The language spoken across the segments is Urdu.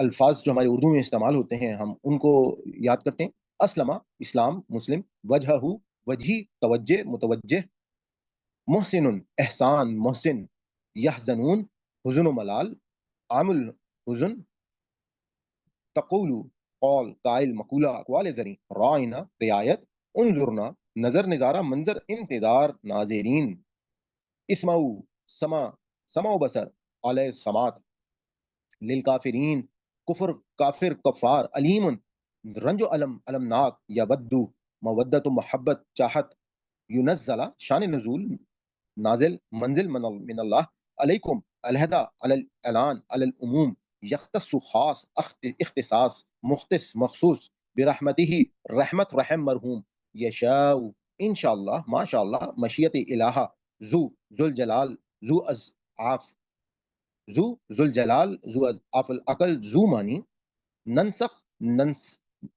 الفاظ جو ہماری اردو میں استعمال ہوتے ہیں ہم ان کو یاد کرتے ہیں. اسلمہ اسلام مسلم، وجہ وجہی توجہ متوجہ، محسن احسان محسن، یحزنون حزن و ملال، عامل حزن، تقول قول قائل مقولہ اقوال زریں، رائنا رعایت، انظرنا نظر نظارہ منظر انتظار ناظرین، اسمعو سما سمع و بصر علیہ سماعت، للکافرین کفر کافر کفار، علیم رنج و علم المناک، یودو مودت و محبت چاہت، ینزلہ شان نزول نازل منزل من اللہ، علیکم علیحدہ علی الاعلان علی العموم، یختص خاص اختصاص مختص مخصوص، برحمتہ رحمت رحم مرحوم، یشاء انشاءاللہ ماشاءاللہ مشیت الہہ، ذو الجلال ذو اضعاف، ذو الجلال ذو اضعاف العقل، ذو معنی ننسخ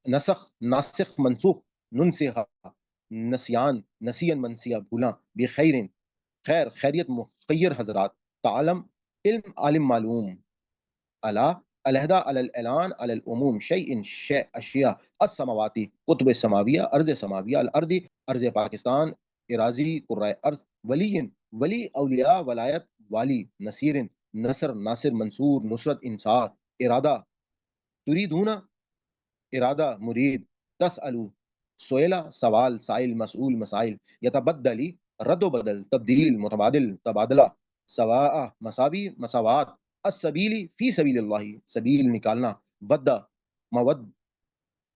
نسخ ناسخ منسوخ، ننسخ نسیان نسین منسیہ بھولا، بخیر خیر خیریت مخیر حضرات، تعلم علم عالم معلوم، علا علیحدہ علی الاعلان علی العموم، شیء شیء اشیاء، السماواتی قطب سماویہ ارض سماویہ، الارضی ارض پاکستان، اراضی قرائے ارض، ولی ولی اولیاء ولایت والی، نصیر نصر ناصر منصور نصرت انصار، ارادہ تریدون ارادہ مرید، تسألو سوئلہ سوال سائل مسئول مسائل، یتبدلی رد و بدل تبدیل متبادل تبادلہ، سواء مساوی مساوات، السبیلی فی سبیل اللہ سبیل نکالنا، ودہ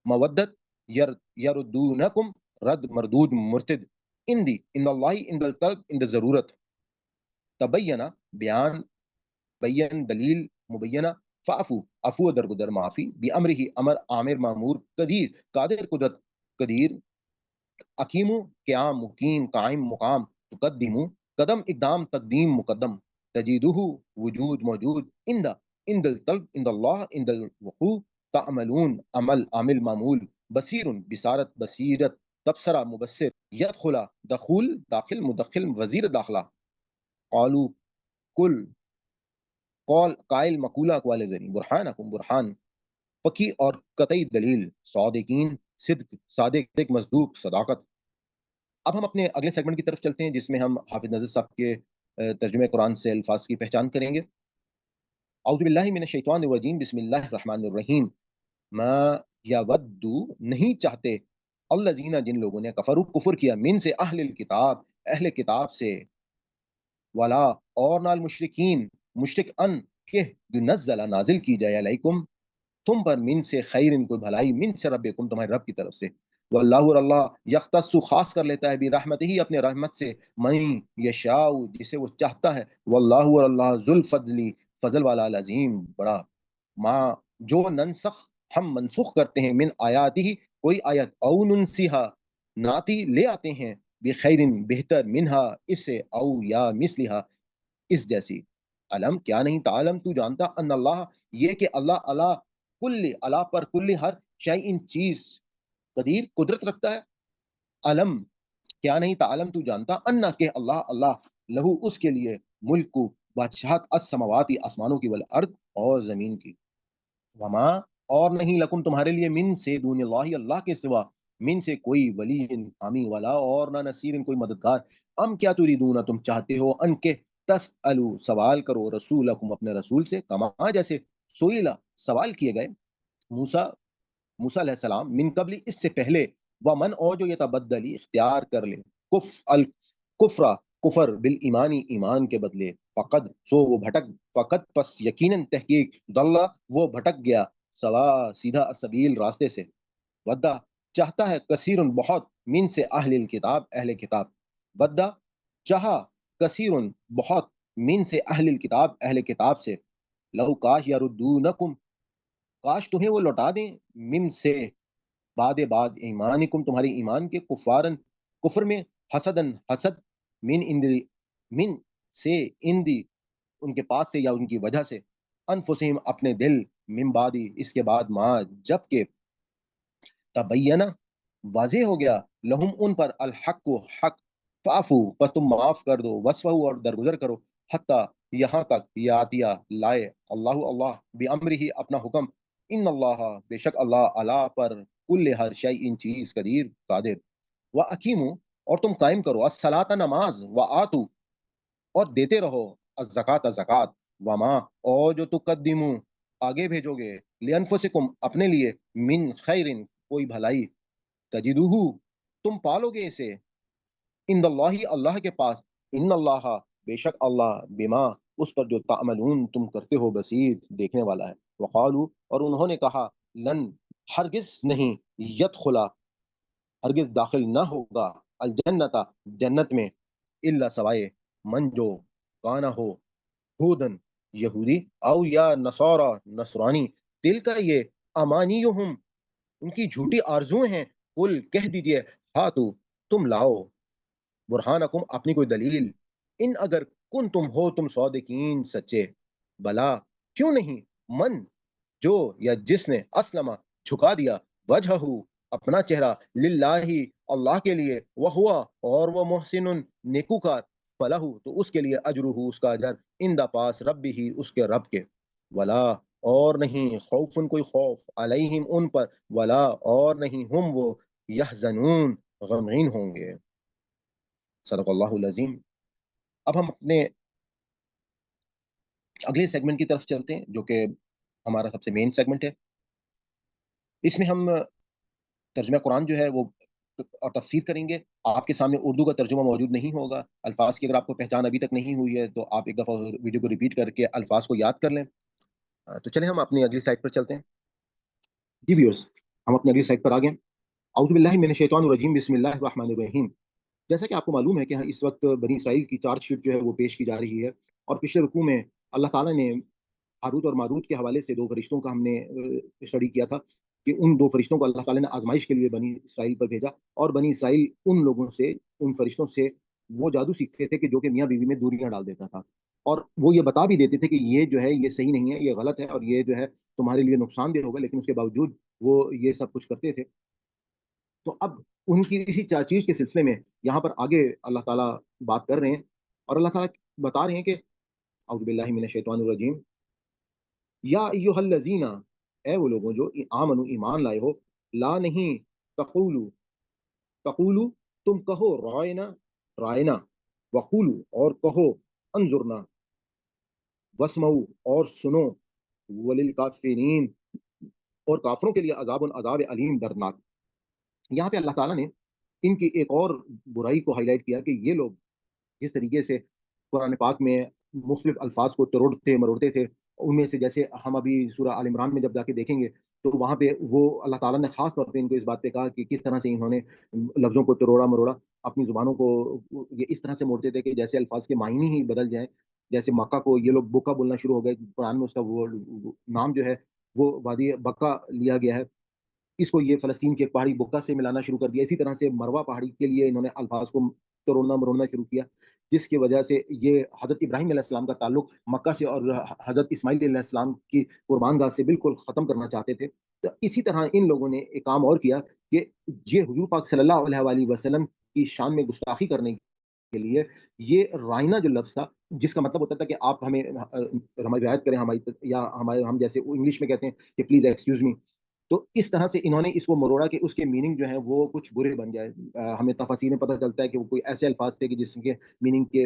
مودت یردونکم رد مردود مرتد، اندی ان اللہ اند الطلب اند ضرورت، تبینہ بیان بین دلیل مبینہ، فعفو عفو درگدر معافی، بامرہ امر عامر معمور، قدیر قادر قدرت قدیر، اقیمو قیام مقیم قائم مقام، تقدمو قدم اقدام تقدیم مقدم، تجیدہ وجود موجود، عند الطلب عند اللہ عند الوقوع، تعملون عمل عامل معمول، بصیر بصارت بصیرت، تبصرہ مبصر، یدخل دخول داخل مدخل وزیر داخلہ، قالو کل قول قائل مقولہ اقوال زری، برہانکم برہان پکی اور قطعی دلیل، صادقین صدق صادق مصدوق صداقت. اب ہم اپنے اگلے سیگمنٹ کی طرف چلتے ہیں جس میں ہم حافظ نذیر صاحب کے ترجمہ قرآن سے الفاظ کی پہچان کریں گے. اعوذ باللہ من الشیطان الرجیم، بسم اللہ الرحمن الرحیم. ما یود نہیں چاہتے، الذین جن لوگوں نے کفروا کفر کیا، من سے اہل الکتاب اہل کتاب سے، ولا اور نال مشرکین مشرک ان کہ نزل نازل کی جائے علیکم تم پر، من سے خیر کوئی بھلائی، من سے ربکم تمہارے رب کی طرف سے، واللہ اور اللہ یختص خاص کر لیتا ہے برحمتہ ہی اپنے رحمت سے، من یشاء جسے وہ چاہتا ہے، واللہ اور اللہ ذو الفضل فضل والا، العظیم بڑا، ما جو ننسخ ہم منسوخ کرتے ہیں، من آیات ہی کوئی آیت، او ننسیہا ناتی لے آتے ہیں، بخیر بہتر، منہا اس سے، او یا مثلہا اس جیسی، علم کیا نہیں، تعلم تو جانتا، ان اللہ یہ کہ اللہ اللہ کل اللہ پر، کل ہر شیء چیز، قدیر قدرت رکھتا ہے، علم کیا نہیں، تعلم تو جانتا، ان کہ اللہ اللہ لہو اس کے لیے، ملک بادشاہت، السماواتی آسمانوں کی، والارض اور زمین کی، وما اور نہیں، لکم تمہارے لیے، من سے دون اللہ اللہ کے سوا، من سے کوئی ولی حامی، ولا اور نہ نصیر کوئی مددگار، ام کیا تریدون تم چاہتے ہو، ان کے تسألو سوال کرو، رسولکم اپنے رسول سے، کما جیسے سئیلا سوال کیے گئے، موسیٰ علیہ السلام، من قبل اس سے پہلے، ومن اور جو یتبدلی اختیار کر لے، الکفر کفر بالایمانی ایمان کے بدلے، فقد سو وہ بھٹک، فقد پس یقیناً تحقیق، ضل وہ بھٹک گیا، سوا سیدھا السبیل راستے سے، ودا چاہتا ہے، کثیر بہت، من سے اہل الکتاب اہل کتاب، ودا چاہا، کثیر بہت، من سے اہل الکتاب اہل کتاب سے، لو کاش یردونکم کاش تمہیں وہ لوٹا دیں، من سے بعد ایمانکم تمہاری ایمان کے، کفارن کفر میں، حسدن حسد، من سے اندی ان کے پاس سے یا ان کی وجہ سے، انفسہم اپنے دل، من بعدی اس کے بعد، ما جب کہ، تبینہ واضح ہو گیا، لہم ان پر، الحق حق، فعفو پس تم معاف کر دو، وصفہ اور درگزر کرو، حتی یہاں تک یاتیا لائے اللہ اللہ بامرہ اپنا حکم، ان اللہ بے شک اللہ اللہ پر کل ہر شیء ان چیز قدیر قادر، و اکیمو اور تم قائم کرو الصلاۃ نماز، و آتو اور دیتے رہو الزکات زکات، وما اور جو تقدمو آگے بھیجو گے لانفسکم اپنے لیے من خیرن کوئی بھلائی تجدوہ تم پالو گے اسے ان اللہ اللہ کے پاس، ان اللہ بے شک اللہ بما اس پر جو تعملون تم کرتے ہو بصیر دیکھنے والا ہے، وقالو اور انہوں نے کہا لن ہرگز نہیں یدخلا ہرگز داخل نہ ہوگا الجنت جنت میں الا سوائے من جو کانا ہو ہودن یہودی او یا نصارا نصرانی، دل کا یہ امانیہم ان کی جھوٹی آرزویں ہیں، قل کہہ دیجئے ہاتو تم لاؤ برہانکم اپنی کوئی دلیل، ان اگر کن تم ہو تم صادقین سچے، بلا کیوں نہیں من جو یا جس نے اسلم جھکا دیا وجہہ اپنا چہرہ للہ اللہ کے لیے، وہ ہوا اور وہ محسن نیکوکار، فلہ تو اس کے لیے اجرہ اس کا اجر ان دا پاس رب ہی اس کے رب کے، ولا اور نہیں خوف کوئی خوف علیہم ان پر، ولا اور نہیں ہم وہ یحزنون غمگین ہوں گے۔ صدق اللہ العظیم۔ اب ہم اپنے اگلے سیگمنٹ کی طرف چلتے ہیں جو کہ ہمارا سب سے مین سیگمنٹ ہے۔ اس میں ہم ترجمہ قرآن جو ہے وہ اور تفسیر کریں گے۔ آپ کے سامنے اردو کا ترجمہ موجود نہیں ہوگا، الفاظ کی اگر آپ کو پہچان ابھی تک نہیں ہوئی ہے تو آپ ایک دفعہ ویڈیو کو ریپیٹ کر کے الفاظ کو یاد کر لیں۔ تو چلیں ہم اپنی اگلی سائٹ پر چلتے ہیں۔ جی ویورز، ہم اپنی اگلی سائٹ پر آ گئے۔ اعوذ باللہ من الشیطان الرجیم، بسم اللہ الرحمن الرحیم۔ جیسا کہ آپ کو معلوم ہے کہ اس وقت بنی اسرائیل کی چارج شیٹ جو ہے وہ پیش کی جا رہی ہے، اور پچھلے رکوع میں اللہ تعالیٰ نے ہاروت اور ماروت کے حوالے سے دو فرشتوں کا ہم نے اسٹڈی کیا تھا کہ ان دو فرشتوں کو اللہ تعالیٰ نے آزمائش کے لیے بنی اسرائیل پر بھیجا، اور بنی اسرائیل ان لوگوں سے، ان فرشتوں سے وہ جادو سیکھتے تھے کہ جو کہ میاں بیوی میں دوریاں ڈال دیتا تھا، اور وہ یہ بتا بھی دیتے تھے کہ یہ جو ہے یہ صحیح نہیں ہے، یہ غلط ہے، اور یہ جو ہے تمہارے لیے نقصان دہ ہوگا، لیکن اس کے باوجود وہ یہ سب کچھ کرتے تھے۔ تو اب ان کی اسی چیز کے سلسلے میں یہاں پر آگے اللہ تعالیٰ بات کر رہے ہیں، اور اللہ تعالیٰ بتا رہے ہیں کہ اعوذ باللہ من الشیطان الرجیم، یا ایھا الذین، اے وہ لوگوں جو آمنو ایمان لائے ہو، لا نہیں تقولو تقولو تم کہو رائنا رائنا، وقولو اور کہو انظرنا، واسمعوا اور سنو، وللکافرین اور کافروں کے لیے عذاب علیم دردناک۔ یہاں پہ اللہ تعالیٰ نے ان کی ایک اور برائی کو ہائی لائٹ کیا کہ یہ لوگ جس طریقے سے قرآن پاک میں مختلف الفاظ کو توڑتے مروڑتے تھے، ان میں سے جیسے ہم ابھی سورہ آل عمران میں جب جا کے دیکھیں گے تو وہاں پہ وہ اللہ تعالیٰ نے خاص طور پہ ان کو اس بات پہ کہا کہ کس طرح سے انہوں نے لفظوں کو توڑا مروڑا، اپنی زبانوں کو یہ اس طرح سے موڑتے تھے کہ جیسے الفاظ کے معنی ہی بدل جائیں۔ جیسے مکہ کو یہ لوگ بکا بولنا شروع ہو گئے، قرآن میں اس کا وہ نام جو ہے وہ وادی بکا لیا گیا ہے، اس کو یہ فلسطین کی ایک پہاڑی بکا سے ملانا شروع کر دیا۔ اسی طرح سے مروا پہاڑی کے لیے انہوں نے الفاظ کو توڑنا مروڑنا شروع کیا، جس کی وجہ سے یہ حضرت ابراہیم علیہ السلام کا تعلق مکہ سے اور حضرت اسماعیل علیہ السلام کی قربان گاہ سے بالکل ختم کرنا چاہتے تھے۔ تو اسی طرح ان لوگوں نے ایک کام اور کیا کہ یہ حضور پاک صلی اللہ علیہ وآلہ وسلم کی شان میں گستاخی کرنے کے لیے یہ رائنا جو لفظ تھا، جس کا مطلب ہوتا تھا کہ آپ ہمیں ہماری رعایت کریں، ہماری یا ہمارے ہم جیسے انگلش میں کہتے ہیں کہ پلیز ایکسکیوز می، تو اس طرح سے انہوں نے اس کو مروڑا کہ اس کے میننگ جو ہے وہ کچھ برے بن جائے۔ ہمیں تفاسیر میں پتہ چلتا ہے کہ وہ کوئی ایسے الفاظ تھے کہ جس کے میننگ کے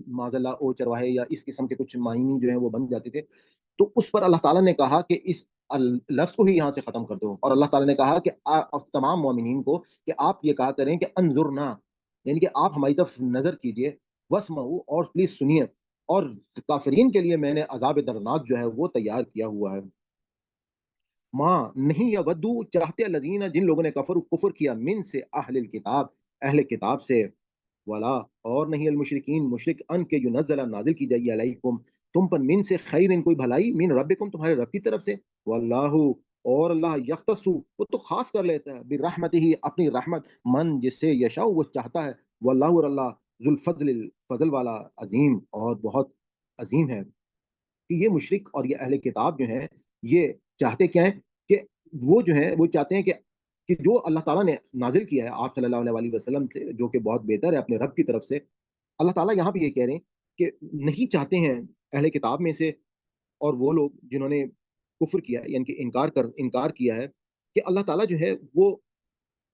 معاذ اللہ او چرواہے یا اس قسم کے کچھ معنی جو ہیں وہ بن جاتے تھے۔ تو اس پر اللہ تعالیٰ نے کہا کہ اس لفظ کو ہی یہاں سے ختم کر دو، اور اللہ تعالیٰ نے کہا کہ تمام مومنین کو کہ آپ یہ کہا کریں کہ انظرنا، یعنی کہ آپ ہماری طرف نظر کیجئے، واسمعوا اور پلیز سنیے، اور کافرین کے لیے میں نے عذاب دردناک جو ہے وہ تیار کیا ہوا ہے۔ ماں نہیں یا ودو چاہتے الذین جن لوگوں نے کفر کیا من سے اہل الکتاب اہل کتاب سے، ولا اور نہیں المشرکین مشرک ان کے ینزل نازل کی جائے علیکم تم پر من سے خیر ان کوئی بھلائی من ربکم تمہارے رب کی طرف سے، واللہ اور اللہ یختص وہ تو خاص کر لیتا ہے برحمتہ ہی اپنی رحمت من جس سے یشاء وہ چاہتا ہے، واللہ اور اللہ ذو الفضل فضل والا عظیم اور بہت عظیم ہے۔ کہ یہ مشرک اور یہ اہل کتاب جو ہیں یہ چاہتے کیا ہیں کہ وہ جو ہے وہ چاہتے ہیں کہ جو اللہ تعالیٰ نے نازل کیا ہے آپ صلی اللہ علیہ وسلم سے، جو کہ بہت بہتر ہے اپنے رب کی طرف سے، اللہ تعالیٰ یہاں پہ یہ کہہ رہے ہیں کہ نہیں چاہتے ہیں اہل کتاب میں سے اور وہ لوگ جنہوں نے کفر کیا ہے، یعنی کہ انکار کیا ہے کہ اللہ تعالیٰ جو ہے وہ،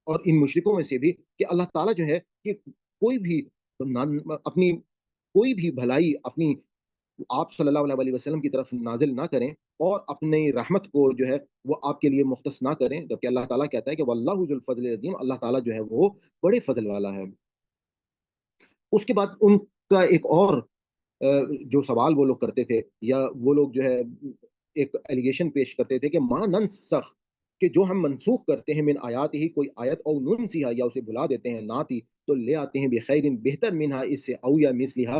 اور ان مشرکوں میں سے بھی کہ اللہ تعالیٰ جو ہے کہ کوئی بھی اپنی کوئی بھی بھلائی اپنی آپ صلی اللہ علیہ وسلم کی طرف نازل نہ کریں اور اپنی رحمت کو جو ہے وہ آپ کے لیے مختص نہ کریں، جبکہ اللہ تعالیٰ کہتا ہے کہ واللہ ذو الفضل العظیم، اللہ تعالیٰ جو ہے وہ بڑے فضل والا ہے۔ اس کے بعد ان کا ایک اور جو سوال وہ لوگ کرتے تھے، یا وہ لوگ جو ہے ایک ایلیگیشن پیش کرتے تھے کہ ما ننسخ، کہ جو ہم منسوخ کرتے ہیں من آیات ہی کوئی آیت، او ننسیہا یا اسے بھلا دیتے ہیں، ناتی تو لے آتے ہیں بخیر بہتر منہا اس سے، او یا مثلہا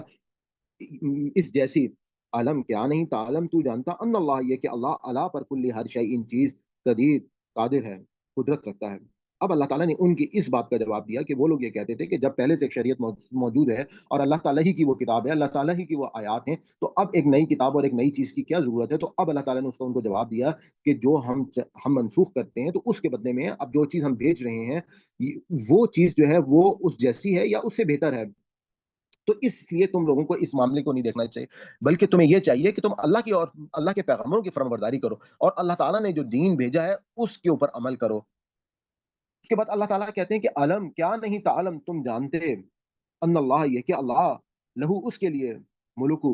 اس جیسی، عالم کیا نہیں تعلم تو جانتا ان اللہ یہ کہ اللہ علا پر کل ہر شیء ان چیز قدیر قادر ہے، قدرت رکھتا ہے۔ اب اللہ تعالیٰ نے ان کی اس بات کا جواب دیا کہ وہ لوگ یہ کہتے تھے کہ جب پہلے سے ایک شریعت موجود ہے اور اللہ تعالیٰ ہی کی وہ کتاب ہے، اللہ تعالیٰ ہی کی وہ آیات ہیں، تو اب ایک نئی کتاب اور ایک نئی چیز کی کیا ضرورت ہے؟ تو اب اللہ تعالیٰ نے ان کو جواب دیا کہ جو ہم منسوخ کرتے ہیں تو اس کے بدلے میں اب جو چیز ہم بیچ رہے ہیں وہ چیز جو ہے وہ اس جیسی ہے یا اس سے بہتر ہے۔ تو اس لیے تم لوگوں کو اس معاملے کو نہیں دیکھنا چاہیے، بلکہ تمہیں یہ چاہیے کہ تم اللہ کی اور اللہ کے پیغمبروں کی فرمانبرداری کرو اور اللہ تعالیٰ نے جو دین بھیجا ہے اس کے اوپر عمل کرو۔ اس کے بعد اللہ تعالیٰ کہتے ہیں کہ علم کیا نہیں تعلم تم جانتے، ان اللہ یہ کہ اللہ لہو اس کے لیے ملکو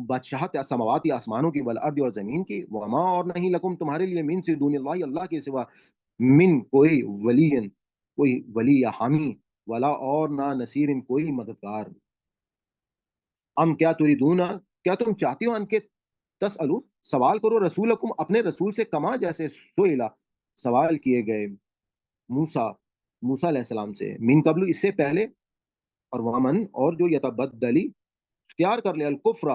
بادشاہت یا سماوات یا آسمانوں کی والارض اور زمین کی، وما اور نہیں لکم تمہارے لیے من سے دون اللہ اللہ کے سوا من کوئی ولی، کوئی ولی یا حامی، ولا اور نہ نصیر کوئی مددگار، ام کیا تریدون کیا تم چاہتے ہو ان کے تسالو سوال کرو رسولکم اپنے رسول سے، کما جیسے سئلا سوال کیے گئے موسیٰ موسیٰ علیہ السلام سے، من قبل اس سے پہلے، اور وامن اور جو یتبدلی اختیار کر لے الکفر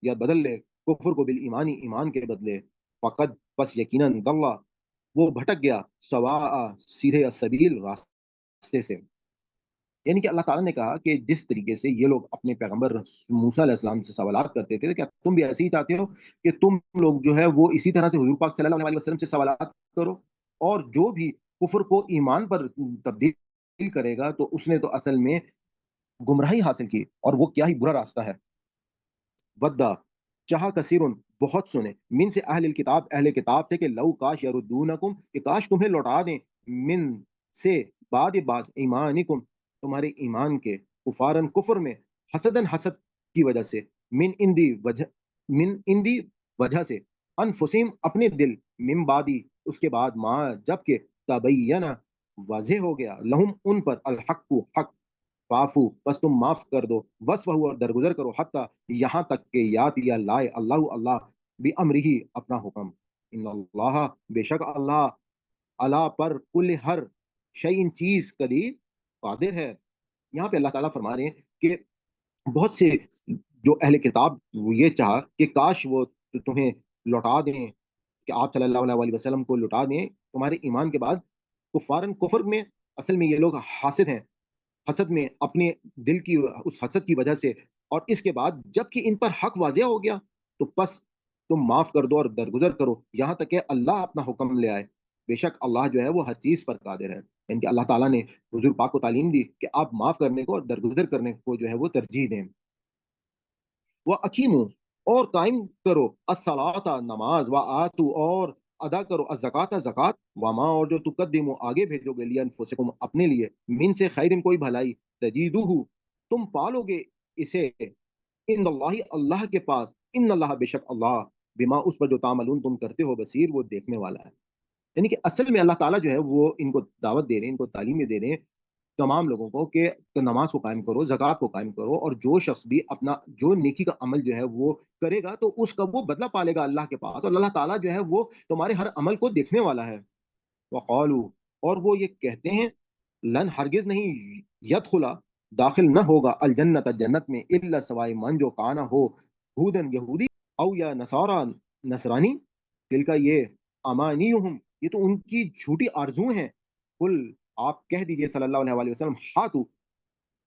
یا بدل لے کفر کو بالایمانی ایمان کے بدلے، فقد پس یقیناً ضل وہ بھٹک گیا سواء سیدھے السبیل راستے سے۔ یعنی کہ اللہ تعالیٰ نے کہا کہ جس طریقے سے یہ لوگ اپنے پیغمبر موسیٰ علیہ السلام سے سوالات کرتے تھے، کیا تم بھی ایسے ہی چاہتے ہو کہ تم لوگ جو ہے وہ اسی طرح سے حضور پاک صلی اللہ علیہ وسلم سے سوالات کرو؟ اور جو بھی کفر کو ایمان پر تبدیل کرے گا تو اس نے تو اصل میں گمراہی حاصل کی، اور وہ کیا ہی برا راستہ ہے۔ ودا چاہا کثیرن بہت سنے من سے اہل کتاب سے کہ لو کاش یردونکم کہ کاش تمہیں لوٹا دیں، من سے بعد ایمانکم تمہارے ایمان کے، کفارن کفر میں، حسدن حسد کی وجہ سے، من اندی وجہ سے، انفسیم اپنے دل، من بعدی اس کے بعد، ما جب کہ تبین واضح ہو گیا، لہم ان پر، الحق حق، فافو بس تم معاف کر دو، وصف اور درگزر کرو، حتیٰ یہاں تک کہ یاد یا لائے اللہ بھی امرہی اپنا حکم، ان اللہ بے شک اللہ اللہ پر کل ہر شیء چیز قدیر قادر ہے۔ یہاں پہ اللہ تعالیٰ فرما رہے ہیں کہ بہت سے جو اہل کتاب وہ یہ چاہا کہ کاش وہ تمہیں لوٹا دیں، کہ آپ صلی اللہ علیہ وسلم کو لوٹا دیں تمہارے ایمان کے بعد، کفارن کفر میں، اصل میں یہ لوگ حاسد ہیں، حسد میں، اپنے دل کی اس حسد کی وجہ سے، اور اس کے بعد جب کہ ان پر حق واضح ہو گیا تو پس تم معاف کر دو اور درگزر کرو یہاں تک کہ اللہ اپنا حکم لے آئے، بے شک اللہ جو ہے وہ ہر چیز پر قادر ہے۔ یعنی کہ اللہ تعالیٰ نے حضور پاک کو تعلیم دی کہ آپ معاف کرنے کو اور درگزر کرنے کو جو ہے وہ ترجیح دیں۔ وہ اکیمو اور قائم کرو الصلاۃ نماز، و آتو اور ادا کرو الزکات زکات، وما اور جو تقدمو آگے بھیجو گے لیے انفسکم اپنے لیے، من سے خیرن کوئی بھلائی، تجیدوہ تم پالو گے اسے، ان اللہ اللہ کے پاس، ان اللہ بے شک اللہ بما اس پر جو تعملون تم کرتے ہو بصیر وہ دیکھنے والا ہے۔ یعنی کہ اصل میں اللہ تعالیٰ جو ہے وہ ان کو دعوت دے رہے ہیں، ان کو تعلیمیں دے رہے ہیں تمام لوگوں کو کہ نماز کو قائم کرو، زکات کو قائم کرو، اور جو شخص بھی اپنا جو نیکی کا عمل جو ہے وہ کرے گا تو اس کا وہ بدلہ پالے گا اللہ کے پاس، اور اللہ تعالیٰ جو ہے وہ تمہارے ہر عمل کو دیکھنے والا ہے۔ وقالو اور وہ یہ کہتے ہیں، لن ہرگز نہیں، یدخلا داخل نہ ہوگا الجنت جنت میں، الا سوائے من جو کانا ہو ہودن یہودی، او یا نصارا نصرانی، دل کا یہ امانیہم یہ تو ان کی جھوٹی آرزو ہیں، کل آپ کہہ دیجئے صلی اللہ علیہ وسلم، ہاتو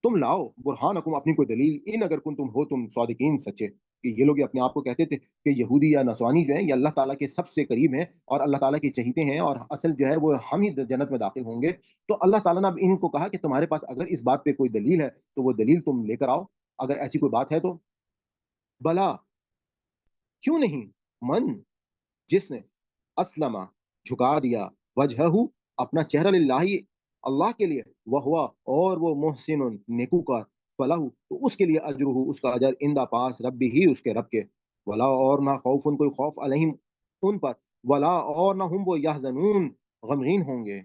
تم لاؤ برہانکم اپنی کوئی دلیل، ان اگر کن تم ہو تم صادقین سچے، کہ یہ لوگ اپنے آپ کو کہتے تھے کہ یہودی یا نصرانی جو ہیں یہ اللہ تعالیٰ کے سب سے قریب ہیں اور اللہ تعالیٰ کے چہیتے ہیں، اور اصل جو ہے وہ ہم ہی جنت میں داخل ہوں گے۔ تو اللہ تعالیٰ نے اب ان کو کہا کہ تمہارے پاس اگر اس بات پہ کوئی دلیل ہے تو وہ دلیل تم لے کر آؤ، اگر ایسی کوئی بات ہے تو، بلا کیوں نہیں؟ من جس نے اسلم جھکا دیا وجہ اپنا چہرہ للہ اللہ کے لیے، وہ ہوا اور وہ محسن نیکوکار، فلاح تو اس کے لیے اجرہ اس کا اجر اندہ پاس رب ہی اس کے رب کے، ولا اور نہ خوف کوئی خوف علیہم ان پر، ولا اور نہ ہم وہ یحزنون غمگین ہوں گے۔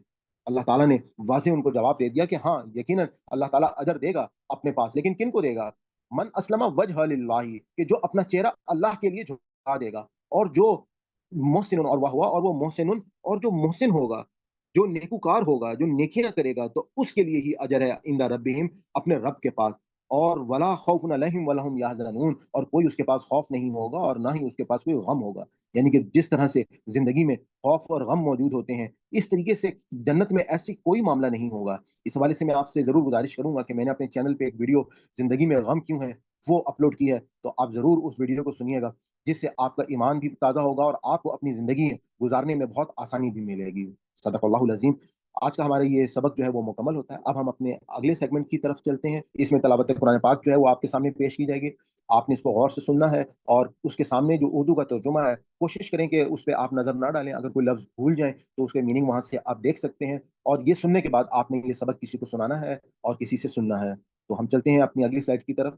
اللہ تعالیٰ نے واضح ان کو جواب دے دیا کہ ہاں یقیناً اللہ تعالیٰ اجر دے گا اپنے پاس، لیکن کن کو دے گا؟ من اسلم وجہ للہ، کہ جو اپنا چہرہ اللہ کے لیے جھکا دے گا، اور جو محسن اور وہ ہوا اور وہ محسن اور جو محسن ہوگا، جو نیکوکار ہوگا، جو نیکیاں کرے گا، تو اس کے لیے ہی اجر ہے عند ربہم اپنے رب کے پاس۔ اور ولا خوف علیہم ولا هم یحزنون، اور کوئی اس کے پاس خوف نہیں ہوگا اور نہ ہی اس کے پاس کوئی غم ہوگا۔ یعنی کہ جس طرح سے زندگی میں خوف اور غم موجود ہوتے ہیں، اس طریقے سے جنت میں ایسی کوئی معاملہ نہیں ہوگا۔ اس حوالے سے میں آپ سے ضرور گزارش کروں گا کہ میں نے اپنے چینل پہ ایک ویڈیو زندگی میں غم کیوں ہے وہ اپلوڈ کی ہے، تو آپ ضرور اس ویڈیو کو سنیے گا، جس سے آپ کا ایمان بھی تازہ ہوگا اور آپ کو اپنی زندگی گزارنے میں بہت آسانی بھی ملے گی۔ صدق اللہ العظیم۔ آج کا ہمارا یہ سبق جو ہے وہ مکمل ہوتا ہے۔ اب ہم اپنے اگلے سیگمنٹ کی طرف چلتے ہیں۔ اس میں تلاوت قرآن پاک جو ہے وہ آپ کے سامنے پیش کی جائے گی، آپ نے اس کو غور سے سننا ہے، اور اس کے سامنے جو اردو کا ترجمہ ہے کوشش کریں کہ اس پہ آپ نظر نہ ڈالیں، اگر کوئی لفظ بھول جائیں تو اس کے میننگ وہاں سے آپ دیکھ سکتے ہیں، اور یہ سننے کے بعد آپ نے یہ سبق کسی کو سنانا ہے اور کسی سے سننا ہے۔ تو ہم چلتے ہیں اپنی اگلی سلائڈ کی طرف۔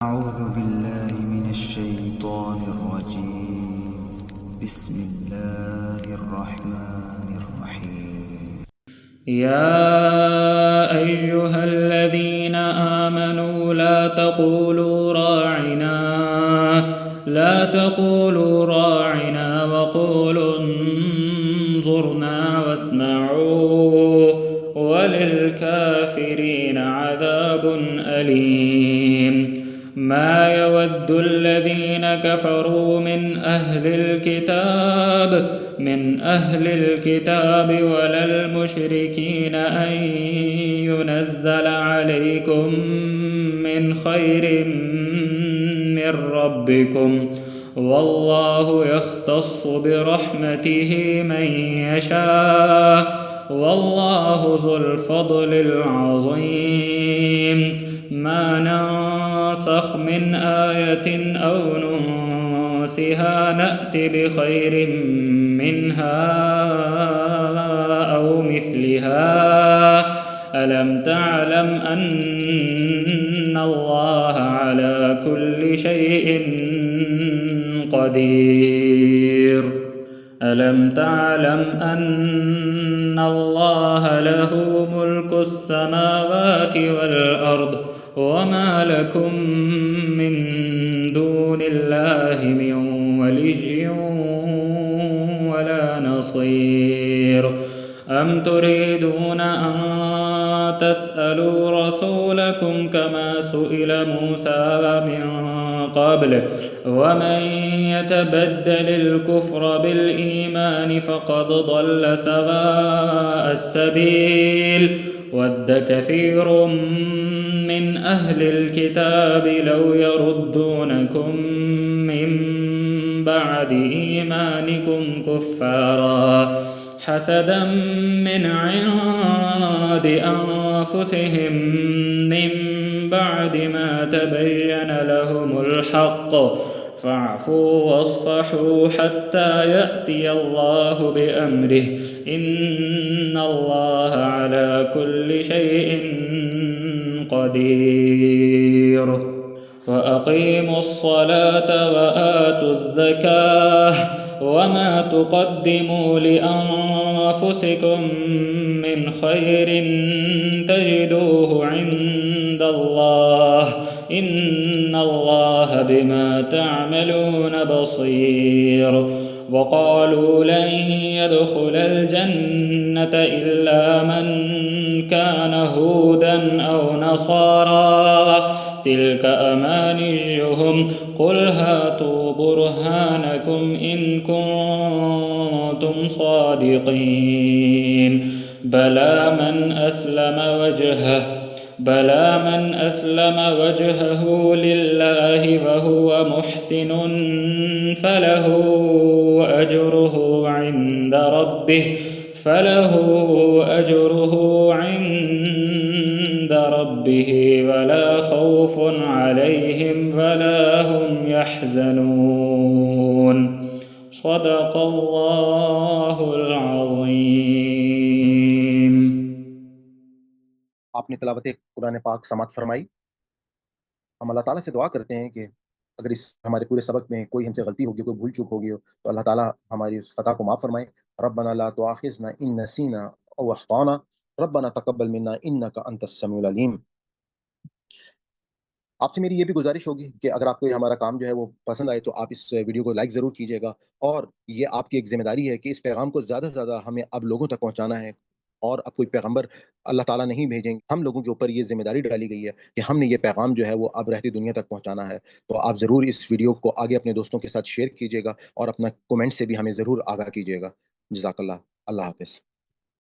أعوذ بالله من الشيطان الرجيم، بسم الله الرحمن الرحيم. يا أيها الذين آمنوا لا تقولوا راعنا وقولوا انظرنا واسمعوا وللكافرين عذاب أليم. ما يود الذين كفروا من أهل الكتاب ولا المشركين أن ينزل عليكم من خير من ربكم، والله يختص برحمته من يشاء، والله ذو الفضل العظيم. ما ننسخ من آية أو ننسها نأت بخير منها أو مثلها. ألم تعلم أن الله على كل شيء قدير؟ ألم تعلم أن الله له ملك السماوات والأرض وما لكم من دون الله من ولي ولا نصير؟ أم تريدون أن تسألوا رسولكم كما سئل موسى من قبل؟ ومن يتبدل الكفر بالإيمان فقد ضل سواء السبيل. ود كثير من أهل الكتاب لو يردونكم من بعد إيمانكم كفارا حسدا من عند أنفسهم من بعد ما تبين لهم الحق، فاعفوا واصفحوا حتى يأتي الله بأمره، إن الله على كل شيء قدير. وأقيموا الصلاة وآتوا الزكاة وما تقدموا لأنفسكم من خير تجدوه عند الله، إن الله بما تعملون بصير. وقالوا لن يدخل الجنة إلا من كان هودا أو نصارى، تلك أمانيهم، قل هاتوا برهانكم إن كنتم صادقين. بلى من أسلم وجهه لله وهو محسن فله أجره عند ربه ولا خوف عليهم ولا هم يحزنون. صدق اللہ العظیم۔ آپ نے تلاوت قرآن پاک سماعت فرمائی۔ ہم اللہ تعالیٰ سے دعا کرتے ہیں کہ اگر اس ہمارے پورے سبق میں کوئی ہم سے غلطی ہوگی، کوئی بھول چوک ہوگی تو اللہ تعالیٰ ہماری اس خطا کو معاف فرمائے۔ ربنا لا تؤاخذنا ان نسینا او اخطانا، ربنا تقبل منا انک انت السمیع العلیم۔ آپ سے میری یہ بھی گزارش ہوگی کہ اگر آپ کو یہ ہمارا کام جو ہے وہ پسند آئے تو آپ اس ویڈیو کو لائک ضرور کیجیے گا، اور یہ آپ کی ایک ذمہ داری ہے کہ اس پیغام کو زیادہ سے زیادہ ہمیں اب لوگوں تک پہنچانا ہے۔ اور اب کوئی پیغمبر اللہ تعالیٰ نہیں بھیجیں گے، ہم لوگوں کے اوپر یہ ذمہ داری ڈالی گئی ہے کہ ہم نے یہ پیغام جو ہے وہ اب رہتی دنیا تک پہنچانا ہے۔ تو آپ ضرور اس ویڈیو کو آگے اپنے دوستوں کے ساتھ شیئر کیجیے گا، اور اپنا کومنٹ سے بھی ہمیں ضرور آگاہ کیجیے گا۔ جزاک اللہ۔ اللہ حافظ۔